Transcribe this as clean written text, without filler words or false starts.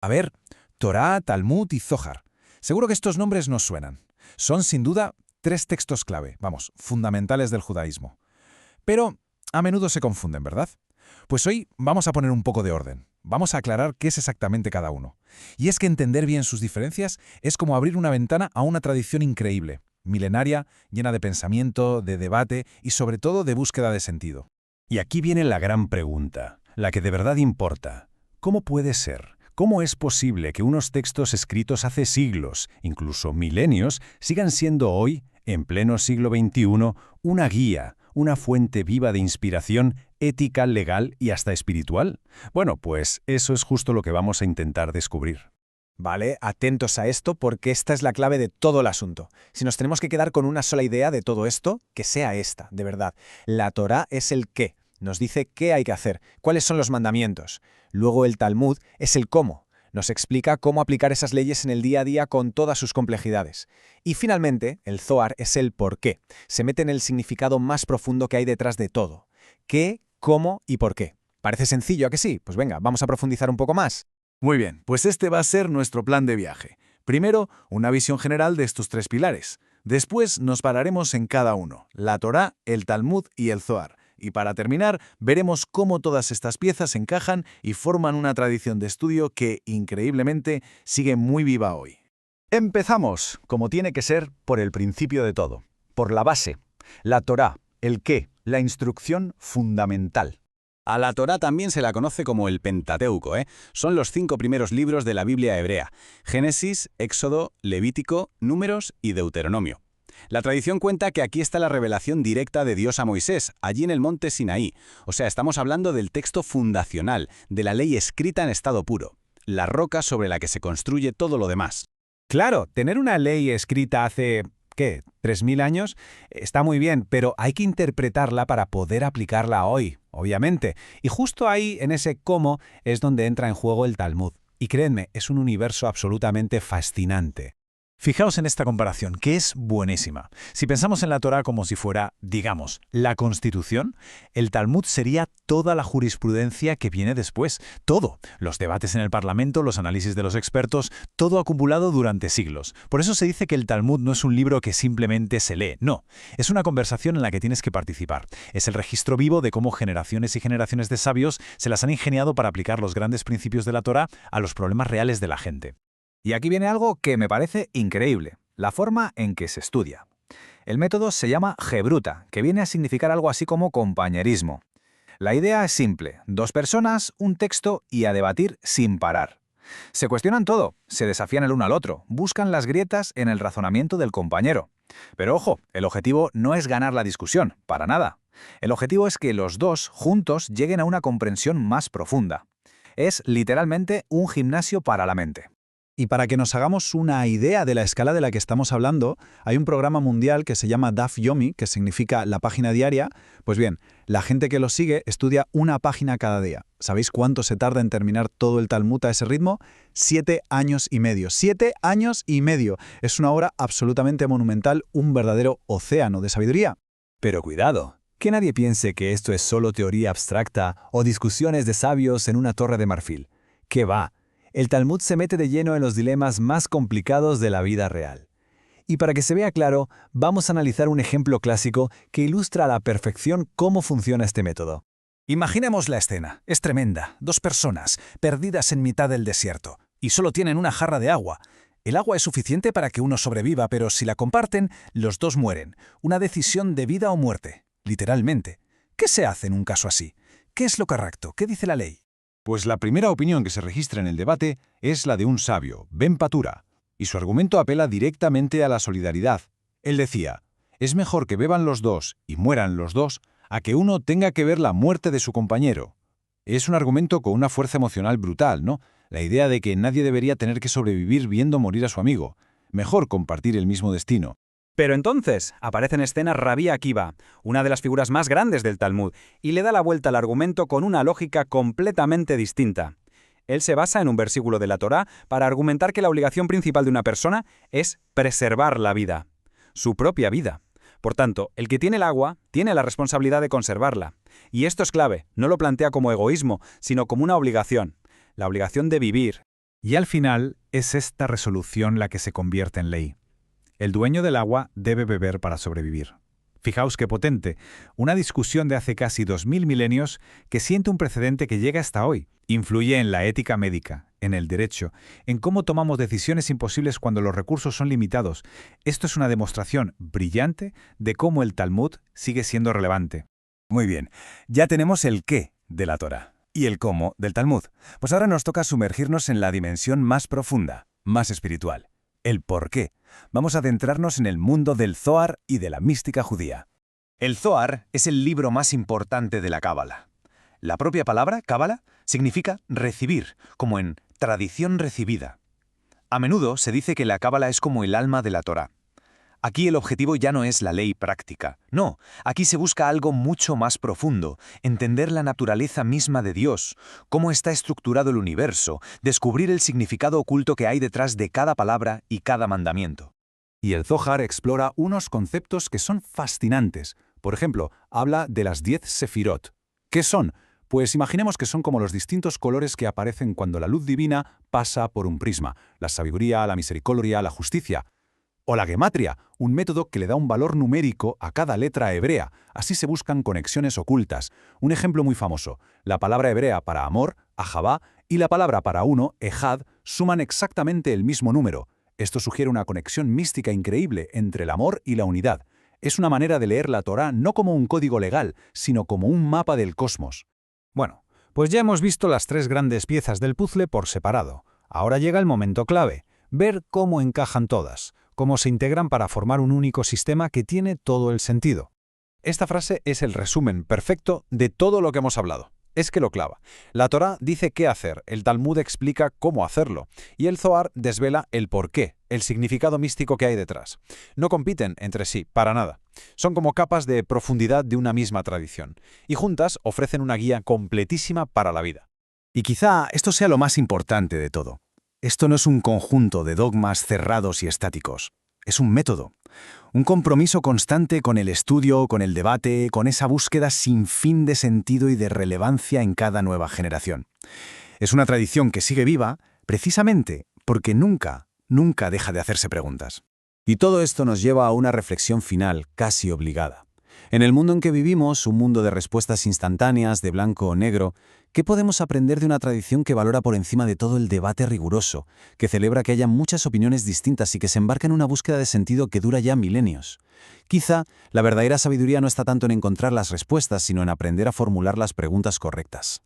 A ver, Torá, Talmud y Zohar. Seguro que estos nombres nos suenan. Son, sin duda, tres textos clave, vamos, fundamentales del judaísmo. Pero a menudo se confunden, ¿verdad? Pues hoy vamos a poner un poco de orden. Vamos a aclarar qué es exactamente cada uno. Y es que entender bien sus diferencias es como abrir una ventana a una tradición increíble, milenaria, llena de pensamiento, de debate y sobre todo de búsqueda de sentido. Y aquí viene la gran pregunta, la que de verdad importa. ¿Cómo puede ser? ¿Cómo es posible que unos textos escritos hace siglos, incluso milenios, sigan siendo hoy, en pleno siglo XXI, una guía, una fuente viva de inspiración ética, legal y hasta espiritual? Bueno, pues eso es justo lo que vamos a intentar descubrir. Vale, atentos a esto porque esta es la clave de todo el asunto. Si nos tenemos que quedar con una sola idea de todo esto, que sea esta, de verdad. La Torá es el qué, nos dice qué hay que hacer, cuáles son los mandamientos. Luego el Talmud es el cómo, nos explica cómo aplicar esas leyes en el día a día con todas sus complejidades. Y finalmente, el Zohar es el por qué, se mete en el significado más profundo que hay detrás de todo. ¿Qué, cómo y por qué? ¿Parece sencillo, a que sí? Pues venga, vamos a profundizar un poco más. Muy bien, pues este va a ser nuestro plan de viaje. Primero, una visión general de estos tres pilares. Después nos pararemos en cada uno, la Torá, el Talmud y el Zohar. Y para terminar, veremos cómo todas estas piezas encajan y forman una tradición de estudio que, increíblemente, sigue muy viva hoy. Empezamos, como tiene que ser, por el principio de todo, por la base, la Torá, el qué, la instrucción fundamental. A la Torá también se la conoce como el Pentateuco, ¿eh? Son los 5 primeros libros de la Biblia hebrea: Génesis, Éxodo, Levítico, Números y Deuteronomio. La tradición cuenta que aquí está la revelación directa de Dios a Moisés, allí en el monte Sinaí. O sea, estamos hablando del texto fundacional, de la ley escrita en estado puro, la roca sobre la que se construye todo lo demás. Claro, tener una ley escrita hace, ¿qué?, 3000 años, está muy bien, pero hay que interpretarla para poder aplicarla hoy, obviamente. Y justo ahí, en ese cómo, es donde entra en juego el Talmud. Y créanme, es un universo absolutamente fascinante. Fijaos en esta comparación, que es buenísima. Si pensamos en la Torá como si fuera, digamos, la Constitución, el Talmud sería toda la jurisprudencia que viene después. Todo. Los debates en el Parlamento, los análisis de los expertos, todo acumulado durante siglos. Por eso se dice que el Talmud no es un libro que simplemente se lee, no. Es una conversación en la que tienes que participar. Es el registro vivo de cómo generaciones y generaciones de sabios se las han ingeniado para aplicar los grandes principios de la Torá a los problemas reales de la gente. Y aquí viene algo que me parece increíble, la forma en que se estudia. El método se llama Gebruta, que viene a significar algo así como compañerismo. La idea es simple: 2 personas, un texto y a debatir sin parar. Se cuestionan todo, se desafían el uno al otro, buscan las grietas en el razonamiento del compañero. Pero ojo, el objetivo no es ganar la discusión, para nada. El objetivo es que los dos, juntos, lleguen a una comprensión más profunda. Es literalmente un gimnasio para la mente. Y para que nos hagamos una idea de la escala de la que estamos hablando, hay un programa mundial que se llama Daf Yomi, que significa la página diaria. Pues bien, la gente que lo sigue estudia una página cada día. ¿Sabéis cuánto se tarda en terminar todo el Talmud a ese ritmo? 7 años y medio. 7 años y medio. Es una obra absolutamente monumental, un verdadero océano de sabiduría. Pero cuidado, que nadie piense que esto es solo teoría abstracta o discusiones de sabios en una torre de marfil. ¿Qué va? El Talmud se mete de lleno en los dilemas más complicados de la vida real. Y para que se vea claro, vamos a analizar un ejemplo clásico que ilustra a la perfección cómo funciona este método. Imaginemos la escena. Es tremenda. 2 personas, perdidas en mitad del desierto, y solo tienen una jarra de agua. El agua es suficiente para que uno sobreviva, pero si la comparten, los 2 mueren. Una decisión de vida o muerte, literalmente. ¿Qué se hace en un caso así? ¿Qué es lo correcto? ¿Qué dice la ley? Pues la primera opinión que se registra en el debate es la de un sabio, Ben Patura, y su argumento apela directamente a la solidaridad. Él decía: es mejor que beban los 2 y mueran los 2 a que uno tenga que ver la muerte de su compañero. Es un argumento con una fuerza emocional brutal, ¿no? La idea de que nadie debería tener que sobrevivir viendo morir a su amigo. Mejor compartir el mismo destino. Pero entonces aparece en escena Rabí Akiva, una de las figuras más grandes del Talmud, y le da la vuelta al argumento con una lógica completamente distinta. Él se basa en un versículo de la Torá para argumentar que la obligación principal de una persona es preservar la vida, su propia vida. Por tanto, el que tiene el agua tiene la responsabilidad de conservarla. Y esto es clave, no lo plantea como egoísmo, sino como una obligación. La obligación de vivir, Y al final es esta resolución la que se convierte en ley. El dueño del agua debe beber para sobrevivir. Fijaos qué potente, una discusión de hace casi 2000 milenios que siente un precedente que llega hasta hoy. Influye en la ética médica, en el derecho, en cómo tomamos decisiones imposibles cuando los recursos son limitados. Esto es una demostración brillante de cómo el Talmud sigue siendo relevante. Muy bien, ya tenemos el qué de la Torá y el cómo del Talmud. Pues ahora nos toca sumergirnos en la dimensión más profunda, más espiritual, el por qué. Vamos a adentrarnos en el mundo del Zohar y de la mística judía. El Zohar es el libro más importante de la Cábala. La propia palabra, Cábala, significa recibir, como en tradición recibida. A menudo se dice que la Cábala es como el alma de la Torá. Aquí el objetivo ya no es la ley práctica. No, aquí se busca algo mucho más profundo, entender la naturaleza misma de Dios, cómo está estructurado el universo, descubrir el significado oculto que hay detrás de cada palabra y cada mandamiento. Y el Zohar explora unos conceptos que son fascinantes. Por ejemplo, habla de las 10 sefirot. ¿Qué son? Pues imaginemos que son como los distintos colores que aparecen cuando la luz divina pasa por un prisma: la sabiduría, la misericordia, la justicia. O la gematria, un método que le da un valor numérico a cada letra hebrea. Así se buscan conexiones ocultas. Un ejemplo muy famoso: la palabra hebrea para amor, ahavá, y la palabra para uno, ejad, suman exactamente el mismo número. Esto sugiere una conexión mística increíble entre el amor y la unidad. Es una manera de leer la Torá no como un código legal, sino como un mapa del cosmos. Bueno, pues ya hemos visto las 3 grandes piezas del puzzle por separado. Ahora llega el momento clave: ver cómo encajan todas, cómo se integran para formar un único sistema que tiene todo el sentido. Esta frase es el resumen perfecto de todo lo que hemos hablado. Es que lo clava. La Torá dice qué hacer, el Talmud explica cómo hacerlo, y el Zohar desvela el porqué, el significado místico que hay detrás. No compiten entre sí, para nada. Son como capas de profundidad de una misma tradición, y juntas ofrecen una guía completísima para la vida. Y quizá esto sea lo más importante de todo. Esto no es un conjunto de dogmas cerrados y estáticos. Es un método. Un compromiso constante con el estudio, con el debate, con esa búsqueda sin fin de sentido y de relevancia en cada nueva generación. Es una tradición que sigue viva precisamente porque nunca deja de hacerse preguntas. Y todo esto nos lleva a una reflexión final casi obligada. En el mundo en que vivimos, un mundo de respuestas instantáneas, de blanco o negro, ¿qué podemos aprender de una tradición que valora por encima de todo el debate riguroso, que celebra que haya muchas opiniones distintas y que se embarca en una búsqueda de sentido que dura ya milenios? Quizá la verdadera sabiduría no está tanto en encontrar las respuestas, sino en aprender a formular las preguntas correctas.